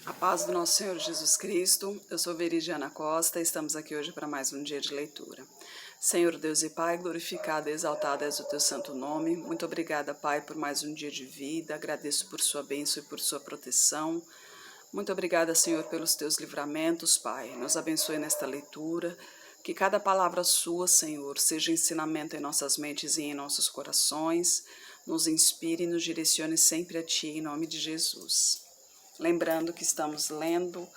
A paz do nosso Senhor Jesus Cristo, eu sou Veridiana Costa e estamos aqui hoje para mais um dia de leitura. Senhor Deus e Pai, glorificado e exaltado és o teu santo nome. Muito obrigada, Pai, por mais um dia de vida. Agradeço por sua bênção e por sua proteção. Muito obrigada, Senhor, pelos teus livramentos, Pai. Nos abençoe nesta leitura. Que cada palavra sua, Senhor, seja ensinamento em nossas mentes e em nossos corações. Nos inspire e nos direcione sempre a Ti, em nome de Jesus. Lembrando que estamos lendo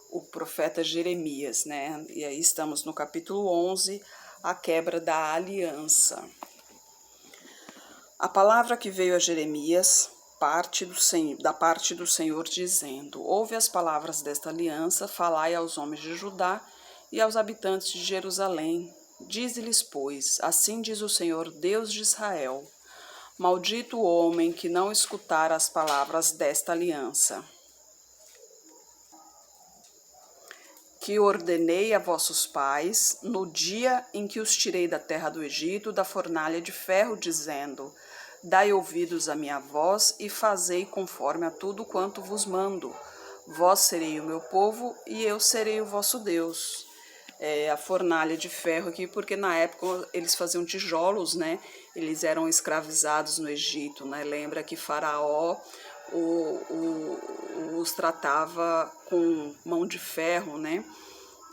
o profeta Jeremias, né? E aí estamos no capítulo 11, a quebra da aliança. A palavra que veio a Jeremias, da parte do Senhor, dizendo: Ouve as palavras desta aliança, falai aos homens de Judá e aos habitantes de Jerusalém. Dize-lhes, pois, assim diz o Senhor, Deus de Israel: Maldito o homem que não escutar as palavras desta aliança, que ordenei a vossos pais, no dia em que os tirei da terra do Egito, da fornalha de ferro, dizendo: Dai ouvidos à minha voz e fazei conforme a tudo quanto vos mando. Vós serei o meu povo e eu serei o vosso Deus. A fornalha de ferro aqui, porque na época eles faziam tijolos, né? Eles eram escravizados no Egito, né? Lembra que Faraó os tratava com mão de ferro, né?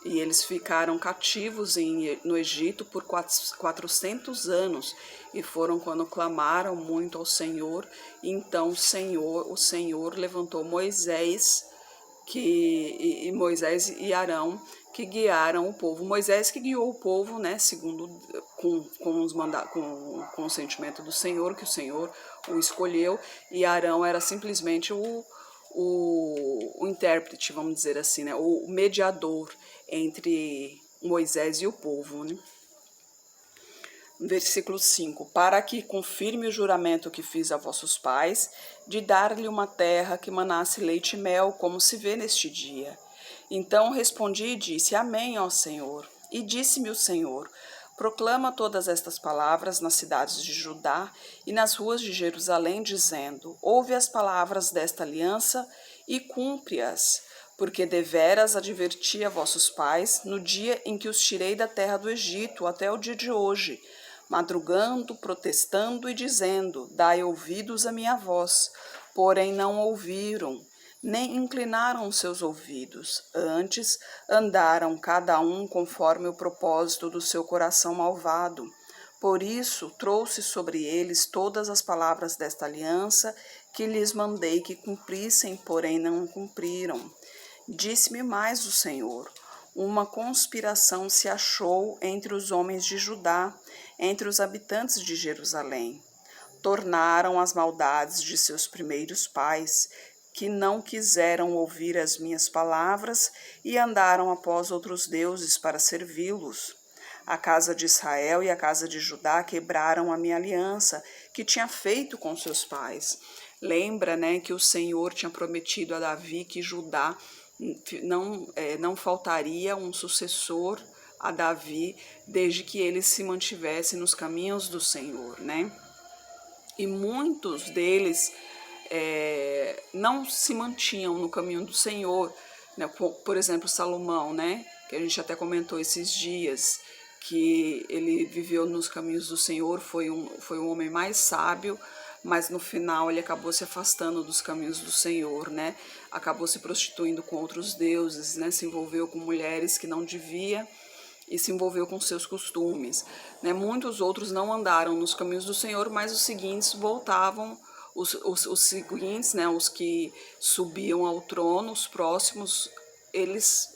E eles ficaram cativos no Egito por 400 anos, e foram quando clamaram muito ao Senhor. E então o Senhor levantou Moisés e Arão, que guiaram o povo. Moisés que guiou o povo, né, segundo com o sentimento do Senhor, que o Senhor o escolheu, e Arão era simplesmente o intérprete, vamos dizer assim, né, o mediador entre Moisés e o povo, né? Versículo 5: Para que confirme o juramento que fiz a vossos pais, de dar-lhe uma terra que manasse leite e mel, como se vê neste dia. Então respondi e disse: Amém, ó Senhor. E disse-me o Senhor: Proclama todas estas palavras nas cidades de Judá e nas ruas de Jerusalém, dizendo: Ouve as palavras desta aliança e cumpre-as, porque deveras adverti a vossos pais no dia em que os tirei da terra do Egito até o dia de hoje, madrugando, protestando e dizendo: Dai ouvidos à minha voz. Porém não ouviram, nem inclinaram seus ouvidos. Antes andaram cada um conforme o propósito do seu coração malvado. Por isso trouxe sobre eles todas as palavras desta aliança que lhes mandei que cumprissem, porém não cumpriram. Disse-me mais o Senhor: uma conspiração se achou entre os homens de Judá, entre os habitantes de Jerusalém. Tornaram as maldades de seus primeiros pais, que não quiseram ouvir as minhas palavras e andaram após outros deuses para servi-los. A casa de Israel e a casa de Judá quebraram a minha aliança, que tinha feito com seus pais. Lembra, né, que o Senhor tinha prometido a Davi que Judá não faltaria um sucessor a Davi, desde que ele se mantivesse nos caminhos do Senhor, né? E muitos deles não se mantinham no caminho do Senhor, né? Por exemplo, Salomão, né? Que a gente até comentou esses dias, que ele viveu nos caminhos do Senhor, foi um homem mais sábio, mas no final ele acabou se afastando dos caminhos do Senhor, né? Acabou se prostituindo com outros deuses, né? Se envolveu com mulheres que não devia e se envolveu com seus costumes, né? Muitos outros não andaram nos caminhos do Senhor, mas os seguintes voltavam, os seguintes, né? Os que subiam ao trono, os próximos, eles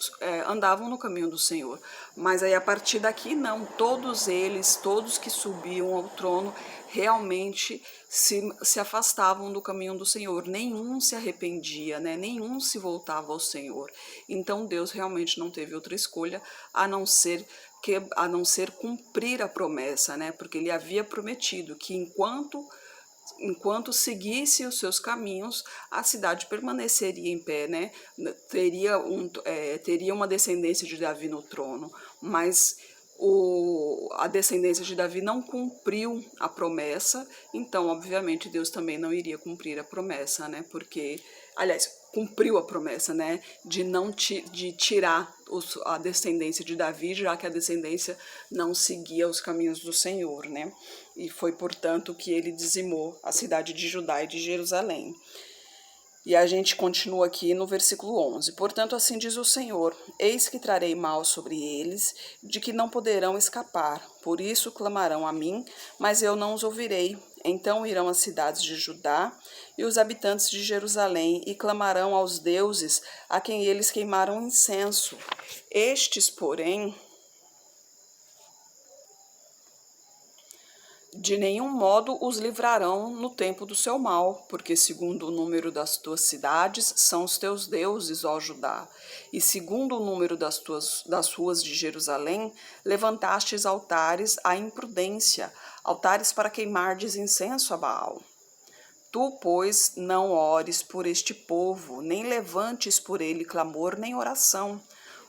andavam no caminho do Senhor. Mas aí a partir daqui não, todos que subiam ao trono realmente se afastavam do caminho do Senhor, nenhum se arrependia, né? Nenhum se voltava ao Senhor. Então Deus realmente não teve outra escolha a não ser cumprir a promessa, né? Porque ele havia prometido que enquanto seguisse os seus caminhos, a cidade permaneceria em pé, né? Teria uma descendência de Davi no trono, mas a descendência de Davi não cumpriu a promessa, então, obviamente, Deus também não iria cumprir a promessa, né? Porque, aliás, cumpriu a promessa, né? De tirar a descendência de Davi, já que a descendência não seguia os caminhos do Senhor, né? E foi, portanto, que ele dizimou a cidade de Judá e de Jerusalém. E a gente continua aqui no versículo 11. Portanto, assim diz o Senhor: Eis que trarei mal sobre eles, de que não poderão escapar. Por isso clamarão a mim, mas eu não os ouvirei. Então irão as cidades de Judá e os habitantes de Jerusalém e clamarão aos deuses a quem eles queimaram incenso. Estes, porém, de nenhum modo os livrarão no tempo do seu mal, porque segundo o número das tuas cidades são os teus deuses, ó Judá, e segundo o número das ruas de Jerusalém, levantastes altares à imprudência, altares para queimardes incenso a Baal. Tu, pois, não ores por este povo, nem levantes por ele clamor nem oração,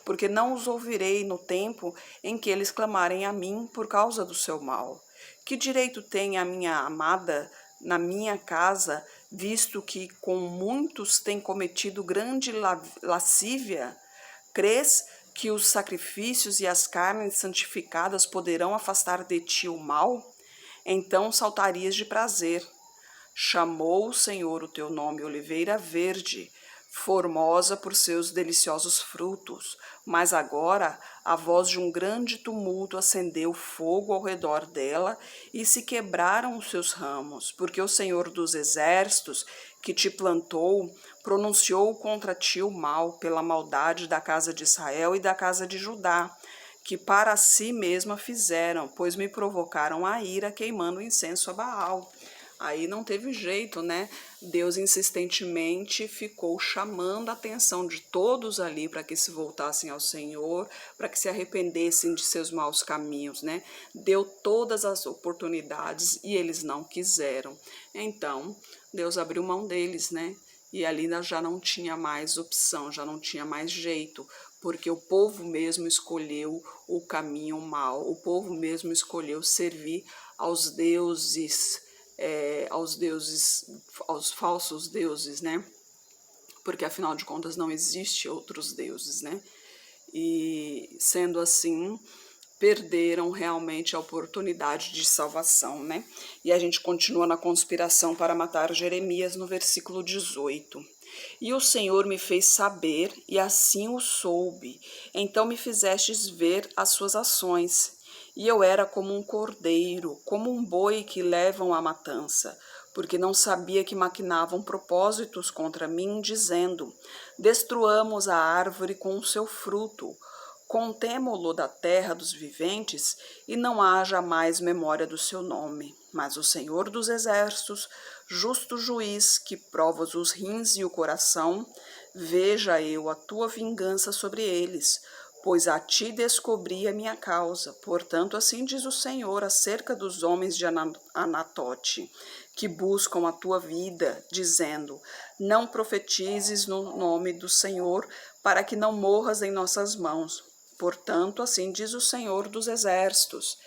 porque não os ouvirei no tempo em que eles clamarem a mim por causa do seu mal. Que direito tem a minha amada na minha casa, visto que com muitos tem cometido grande lascívia? Crês que os sacrifícios e as carnes santificadas poderão afastar de ti o mal? Então saltarias de prazer. Chamou o Senhor o teu nome oliveira verde, formosa por seus deliciosos frutos, mas agora a voz de um grande tumulto acendeu fogo ao redor dela e se quebraram os seus ramos, porque o Senhor dos exércitos, que te plantou, pronunciou contra ti o mal pela maldade da casa de Israel e da casa de Judá, que para si mesma fizeram, pois me provocaram a ira queimando incenso a Baal. Aí não teve jeito, né? Deus insistentemente ficou chamando a atenção de todos ali para que se voltassem ao Senhor, para que se arrependessem de seus maus caminhos, né? Deu todas as oportunidades e eles não quiseram. Então, Deus abriu mão deles, né? E ali já não tinha mais opção, já não tinha mais jeito, porque o povo mesmo escolheu o caminho mau, o povo mesmo escolheu servir aos deuses, aos falsos deuses, né? Porque afinal de contas não existe outros deuses, né? E sendo assim, perderam realmente a oportunidade de salvação, né? E a gente continua na conspiração para matar Jeremias no versículo 18. E o Senhor me fez saber, e assim o soube. Então me fizestes ver as suas ações. E eu era como um cordeiro, como um boi que levam à matança, porque não sabia que maquinavam propósitos contra mim, dizendo: destruamos a árvore com o seu fruto, contemo-lo da terra dos viventes, e não haja mais memória do seu nome. Mas o Senhor dos exércitos, justo juiz, que provas os rins e o coração, veja eu a tua vingança sobre eles, pois a ti descobri a minha causa. Portanto, assim diz o Senhor acerca dos homens de Anatote, que buscam a tua vida, dizendo: não profetizes no nome do Senhor, para que não morras em nossas mãos. Portanto, assim diz o Senhor dos exércitos: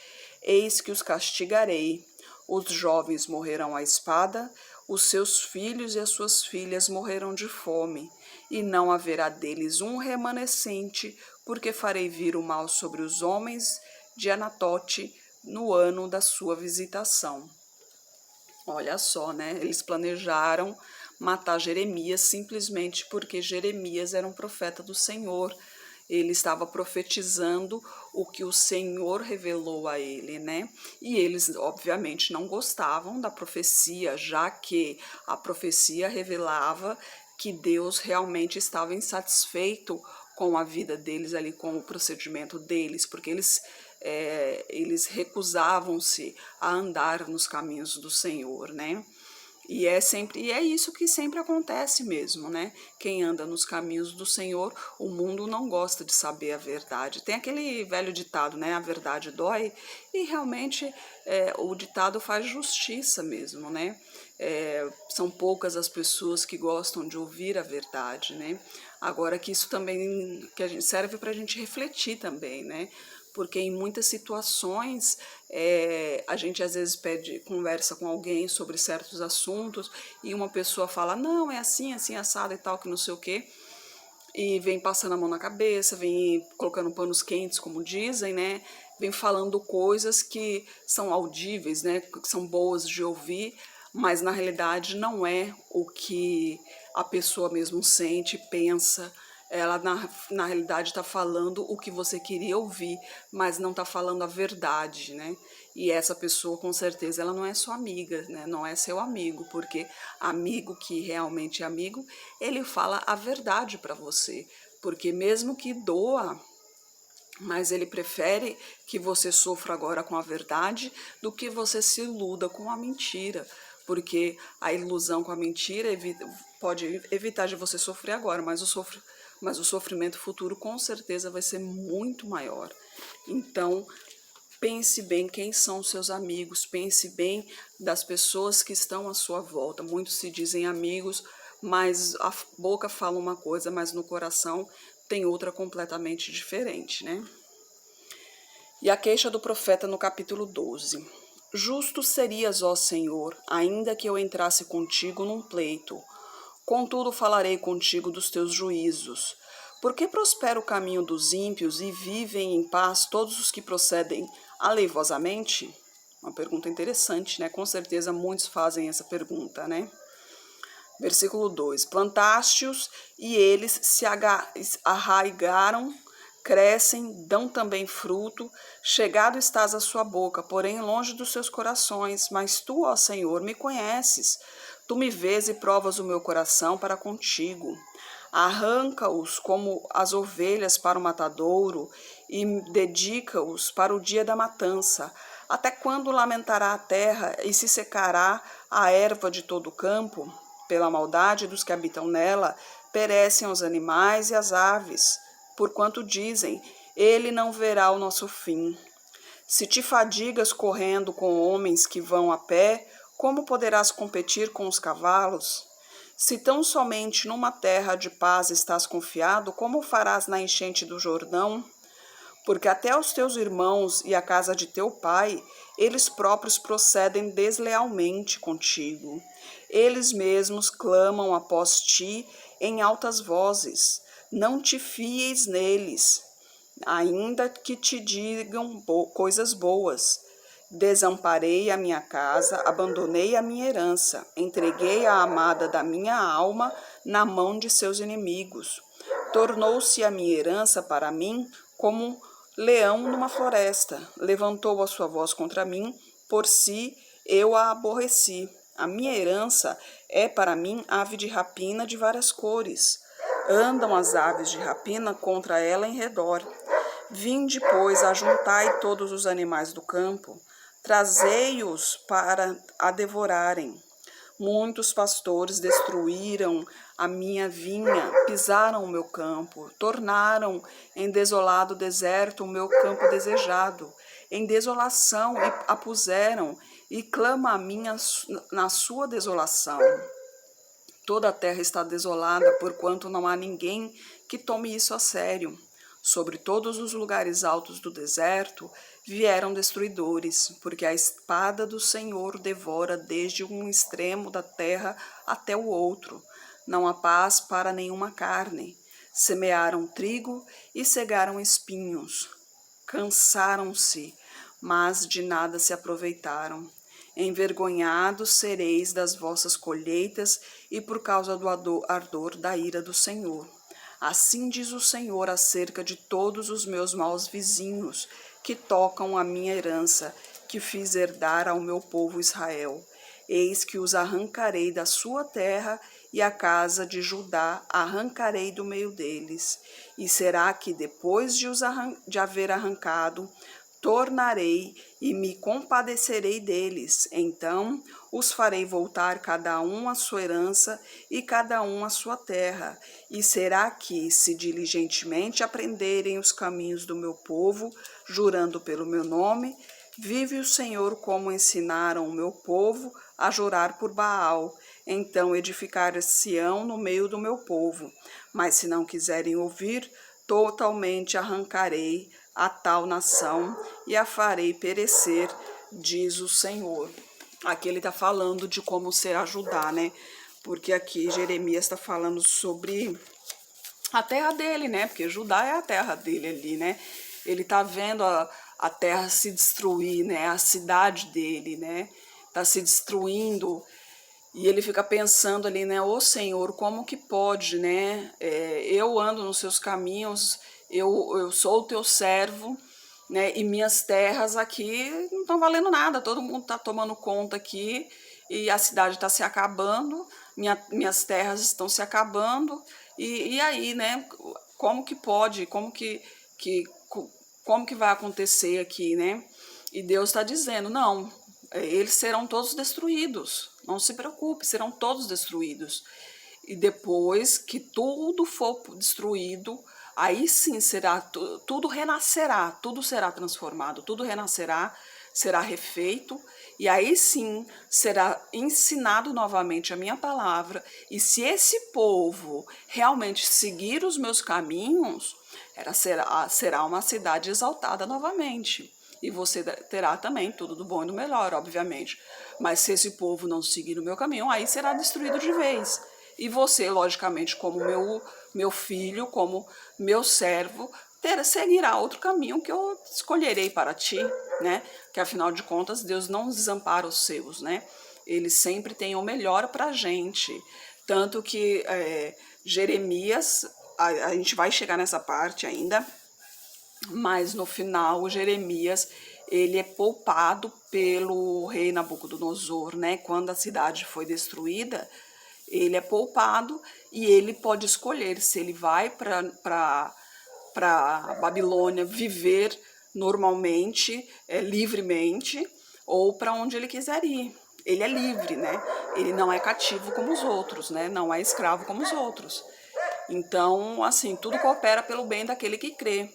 eis que os castigarei. Os jovens morrerão à espada, os seus filhos e as suas filhas morrerão de fome, e não haverá deles um remanescente, porque farei vir o mal sobre os homens de Anatote no ano da sua visitação. Olha só, né? Eles planejaram matar Jeremias simplesmente porque Jeremias era um profeta do Senhor. Ele estava profetizando o que o Senhor revelou a ele, né? E eles, obviamente, não gostavam da profecia, já que a profecia revelava que Deus realmente estava insatisfeito com a vida deles ali, com o procedimento deles, porque eles recusavam-se a andar nos caminhos do Senhor, né? E é isso que sempre acontece mesmo, né? Quem anda nos caminhos do Senhor, o mundo não gosta de saber a verdade. Tem aquele velho ditado, né? A verdade dói. E realmente o ditado faz justiça mesmo, né? São poucas as pessoas que gostam de ouvir a verdade, né? Agora que isso também serve para a gente refletir também, né? porque em muitas situações a gente às vezes conversa com alguém sobre certos assuntos e uma pessoa fala, não, é assim, assim, assado e tal, que não sei o quê, e vem passando a mão na cabeça, vem colocando panos quentes, como dizem, né? Vem falando coisas que são audíveis, né? Que são boas de ouvir, mas na realidade não é o que a pessoa mesmo sente, pensa. Ela na realidade está falando o que você queria ouvir, mas não está falando a verdade, né? E essa pessoa, com certeza, ela não é sua amiga, né? Não é seu amigo, porque amigo que realmente é amigo, ele fala a verdade para você. Porque mesmo que doa, mas ele prefere que você sofra agora com a verdade do que você se iluda com a mentira. Porque a ilusão com a mentira pode evitar de você sofrer agora, mas o sofrimento futuro com certeza vai ser muito maior. Então, pense bem quem são os seus amigos, pense bem das pessoas que estão à sua volta. Muitos se dizem amigos, mas a boca fala uma coisa, mas no coração tem outra completamente diferente, né? E a queixa do profeta no capítulo 12. Justo serias, ó Senhor, ainda que eu entrasse contigo num pleito. Contudo falarei contigo dos teus juízos. Por que prospera o caminho dos ímpios e vivem em paz todos os que procedem aleivosamente? Uma pergunta interessante, né? Com certeza muitos fazem essa pergunta, né? Versículo 2. Plantaste-os e eles se arraigaram, crescem, dão também fruto, chegado estás à sua boca, porém longe dos seus corações. Mas tu, ó Senhor, me conheces. Tu me vês e provas o meu coração para contigo. Arranca-os como as ovelhas para o matadouro e dedica-os para o dia da matança. Até quando lamentará a terra e se secará a erva de todo o campo? Pela maldade dos que habitam nela, perecem os animais e as aves, porquanto dizem, ele não verá o nosso fim. Se te fadigas correndo com homens que vão a pé, como poderás competir com os cavalos? Se tão somente numa terra de paz estás confiado, como farás na enchente do Jordão? Porque até os teus irmãos e a casa de teu pai, eles próprios procedem deslealmente contigo. Eles mesmos clamam após ti em altas vozes. Não te fieis neles, ainda que te digam coisas boas. Desamparei a minha casa, abandonei a minha herança, entreguei a amada da minha alma na mão de seus inimigos. Tornou-se a minha herança para mim como leão numa floresta. Levantou a sua voz contra mim, por si eu a aborreci. A minha herança é para mim ave de rapina de várias cores. Andam as aves de rapina contra ela em redor. Vinde, pois, ajuntai todos os animais do campo, trazei-os para a devorarem. Muitos pastores destruíram a minha vinha, pisaram o meu campo, tornaram em desolado deserto o meu campo desejado. Em desolação a puseram, e clama a mim na sua desolação. Toda a terra está desolada, porquanto não há ninguém que tome isso a sério. Sobre todos os lugares altos do deserto vieram destruidores, porque a espada do Senhor devora desde um extremo da terra até o outro. Não há paz para nenhuma carne. Semearam trigo e cegaram espinhos. Cansaram-se, mas de nada se aproveitaram. Envergonhados sereis das vossas colheitas e por causa do ardor da ira do Senhor. Assim diz o Senhor acerca de todos os meus maus vizinhos, que tocam a minha herança, que fiz herdar ao meu povo Israel. Eis que os arrancarei da sua terra, e a casa de Judá arrancarei do meio deles. E será que depois de haver arrancado, tornarei e me compadecerei deles. Então os farei voltar cada um à sua herança e cada um à sua terra. E será que, se diligentemente aprenderem os caminhos do meu povo, jurando pelo meu nome, vive o Senhor como ensinaram o meu povo a jurar por Baal, então edificar-se-ão no meio do meu povo. Mas se não quiserem ouvir, totalmente arrancarei a tal nação e a farei perecer, diz o Senhor. Aqui ele está falando de como será Judá, né? Porque aqui Jeremias está falando sobre a terra dele, né? Porque Judá é a terra dele ali, né? Ele tá vendo a terra se destruir, né? A cidade dele, né? Tá se destruindo. E ele fica pensando ali, né? Ô Senhor, como que pode, né? Eu ando nos seus caminhos, eu sou o teu servo, né? E minhas terras aqui não estão valendo nada, todo mundo tá tomando conta aqui e a cidade está se acabando, minhas terras estão se acabando. E aí, né? Como que pode, como que vai acontecer aqui, né? E Deus está dizendo, não, eles serão todos destruídos, não se preocupe, serão todos destruídos. E depois que tudo for destruído, aí sim será, tudo renascerá, tudo será transformado, tudo renascerá, será refeito, e aí sim será ensinado novamente a minha palavra, e se esse povo realmente seguir os meus caminhos, será uma cidade exaltada novamente. E você terá também tudo do bom e do melhor, obviamente. Mas se esse povo não seguir o meu caminho, aí será destruído de vez. E você, logicamente, como meu filho, como meu servo, seguirá outro caminho que eu escolherei para ti, né? Que afinal de contas, Deus não desampara os seus, né? Ele sempre tem o melhor para a gente. Tanto que Jeremias, a gente vai chegar nessa parte ainda, mas no final Jeremias ele é poupado pelo rei Nabucodonosor, né? Quando a cidade foi destruída, ele é poupado e ele pode escolher se ele vai para Babilônia viver normalmente, livremente, ou para onde ele quiser ir. Ele é livre, né? Ele não é cativo como os outros, né? Não é escravo como os outros. Então, assim, tudo coopera pelo bem daquele que crê.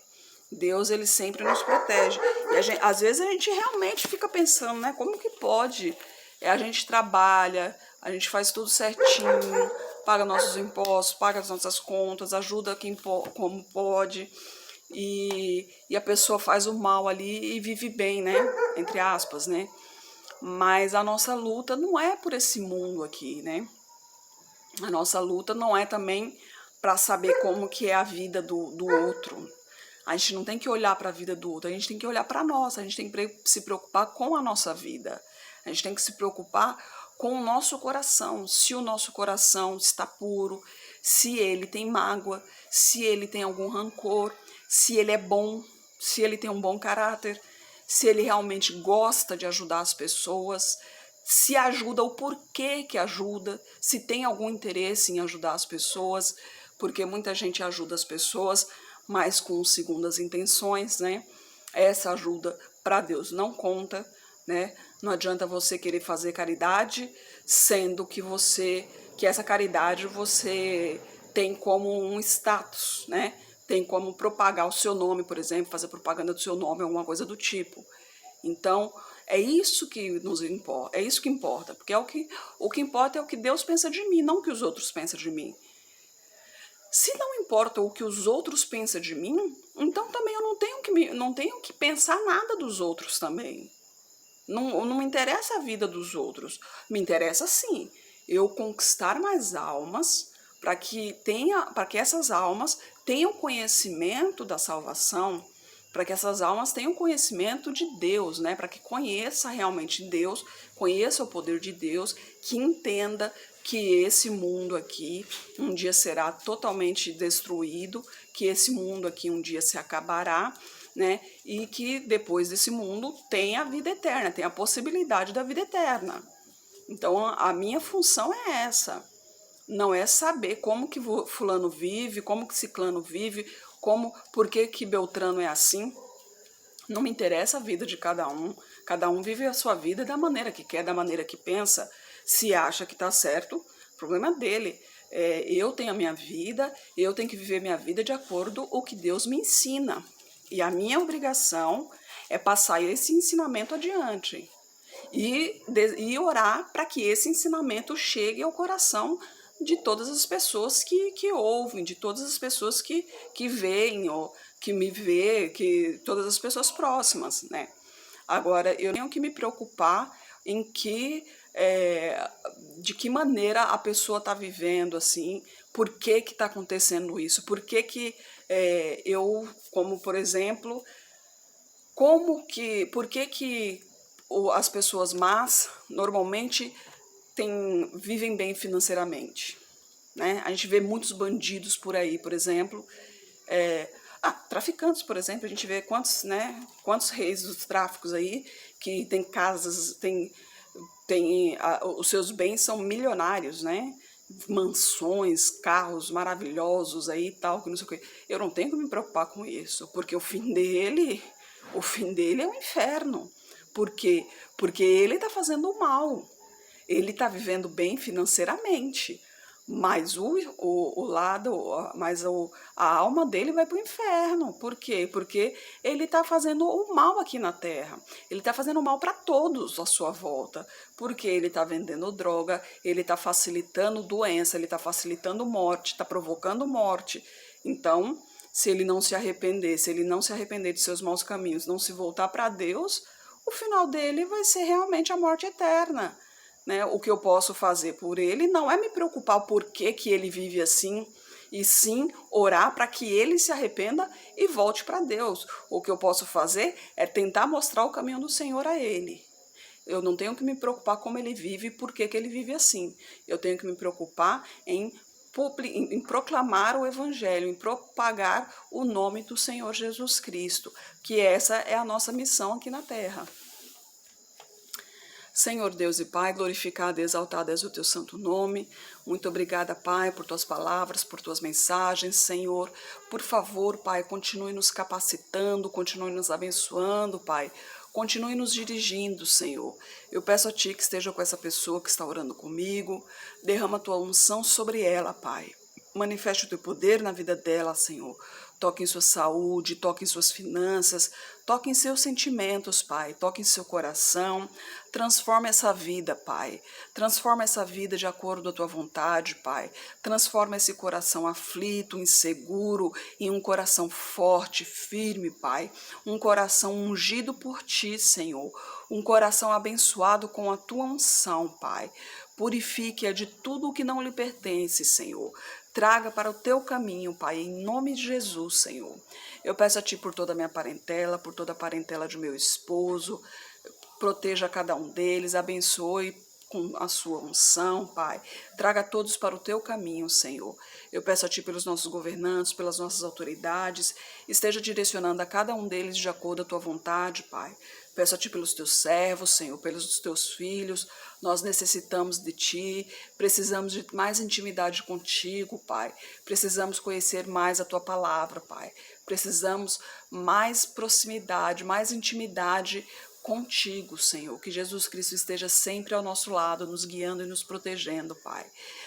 Deus, ele sempre nos protege. E às vezes a gente realmente fica pensando, né? Como que pode? A gente trabalha, a gente faz tudo certinho, paga nossos impostos, paga as nossas contas, ajuda como pode. E a pessoa faz o mal ali e vive bem, né? Entre aspas, né? Mas a nossa luta não é por esse mundo aqui, né? A nossa luta não é também para saber como que é a vida do outro. A gente não tem que olhar para a vida do outro, a gente tem que olhar para a nossa, a gente tem que se preocupar com a nossa vida. A gente tem que se preocupar com o nosso coração, se o nosso coração está puro, se ele tem mágoa, se ele tem algum rancor, se ele é bom, se ele tem um bom caráter, se ele realmente gosta de ajudar as pessoas, se ajuda, o porquê que ajuda, se tem algum interesse em ajudar as pessoas, porque muita gente ajuda as pessoas, mas com segundas intenções, né? Essa ajuda para Deus não conta, né? Não adianta você querer fazer caridade, sendo que essa caridade você tem como um status, né? Tem como propagar o seu nome, por exemplo, fazer propaganda do seu nome, alguma coisa do tipo. Então, é isso que nos importa, é isso que importa, porque o que importa é o que Deus pensa de mim, não o que os outros pensam de mim. Se não importa o que os outros pensam de mim, então também eu não tenho que pensar nada dos outros também. Não me interessa a vida dos outros. Me interessa sim eu conquistar mais almas para que essas almas tenham conhecimento da salvação, para que essas almas tenham conhecimento de Deus, né? Para que conheça realmente Deus, conheça o poder de Deus, que entenda que esse mundo aqui um dia será totalmente destruído, que esse mundo aqui um dia se acabará, né? E que depois desse mundo tem a vida eterna, tem a possibilidade da vida eterna. Então a minha função é essa. Não é saber como que fulano vive, como que ciclano vive, por que Beltrano é assim. Não me interessa a vida de cada um. Cada um vive a sua vida da maneira que quer, da maneira que pensa. Se acha que está certo, o problema é dele. Eu tenho a minha vida, eu tenho que viver minha vida de acordo com o que Deus me ensina. E a minha obrigação é passar esse ensinamento adiante. E orar para que esse ensinamento chegue ao coração de todas as pessoas que ouvem, de todas as pessoas que veem, ou que me vê, que todas as pessoas próximas, né? Agora, eu tenho que me preocupar em de que maneira a pessoa está vivendo, assim, por que está acontecendo isso, como por exemplo, por que as pessoas más normalmente vivem bem financeiramente, né? A gente vê muitos bandidos por aí, por exemplo, traficantes, por exemplo, a gente vê quantos reis dos tráficos aí que tem casas, os seus bens são milionários, né? Mansões, carros maravilhosos aí e tal, que não sei o quê. Eu não tenho que me preocupar com isso, porque o fim dele é um inferno. Por quê? Porque ele está fazendo o mal. Ele está vivendo bem financeiramente, mas a alma dele vai para o inferno. Por quê? Porque ele está fazendo o mal aqui na Terra. Ele está fazendo mal para todos à sua volta. Porque ele está vendendo droga, ele está facilitando doença, ele está facilitando morte, está provocando morte. Então, se ele não se arrepender de seus maus caminhos, não se voltar para Deus, o final dele vai ser realmente a morte eterna. Né? O que eu posso fazer por ele não é me preocupar o porquê que ele vive assim, e sim orar para que ele se arrependa e volte para Deus. O que eu posso fazer é tentar mostrar o caminho do Senhor a ele. Eu não tenho que me preocupar como ele vive e por que ele vive assim. Eu tenho que me preocupar em proclamar o Evangelho, em propagar o nome do Senhor Jesus Cristo, que essa é a nossa missão aqui na Terra. Senhor Deus e Pai, glorificado e exaltado és o teu santo nome. Muito obrigada, Pai, por tuas palavras, por tuas mensagens, Senhor. Por favor, Pai, continue nos capacitando, continue nos abençoando, Pai. Continue nos dirigindo, Senhor. Eu peço a Ti que esteja com essa pessoa que está orando comigo. Derrama a Tua unção sobre ela, Pai. Manifeste o Teu poder na vida dela, Senhor. Toque em sua saúde, toque em suas finanças, toque em seus sentimentos, Pai. Toque em seu coração. Transforma essa vida, Pai. Transforma essa vida de acordo com a Tua vontade, Pai. Transforma esse coração aflito, inseguro, em um coração forte, firme, Pai. Um coração ungido por Ti, Senhor. Um coração abençoado com a Tua unção, Pai. Purifique-a de tudo o que não lhe pertence, Senhor. Traga para o Teu caminho, Pai, em nome de Jesus, Senhor. Eu peço a Ti por toda a minha parentela, por toda a parentela de meu esposo. Proteja cada um deles, abençoe com a sua unção, Pai. Traga todos para o Teu caminho, Senhor. Eu peço a Ti pelos nossos governantes, pelas nossas autoridades. Esteja direcionando a cada um deles de acordo à Tua vontade, Pai. Peço a Ti pelos Teus servos, Senhor, pelos Teus filhos. Nós necessitamos de Ti, precisamos de mais intimidade contigo, Pai. Precisamos conhecer mais a Tua palavra, Pai. Precisamos mais proximidade, mais intimidade contigo, Senhor. Que Jesus Cristo esteja sempre ao nosso lado, nos guiando e nos protegendo, Pai.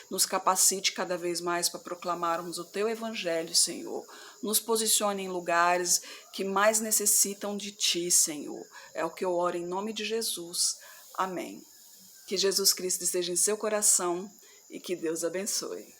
Nos capacite cada vez mais para proclamarmos o Teu Evangelho, Senhor. Nos posicione em lugares que mais necessitam de Ti, Senhor. É o que eu oro em nome de Jesus. Amém. Que Jesus Cristo esteja em seu coração e que Deus abençoe.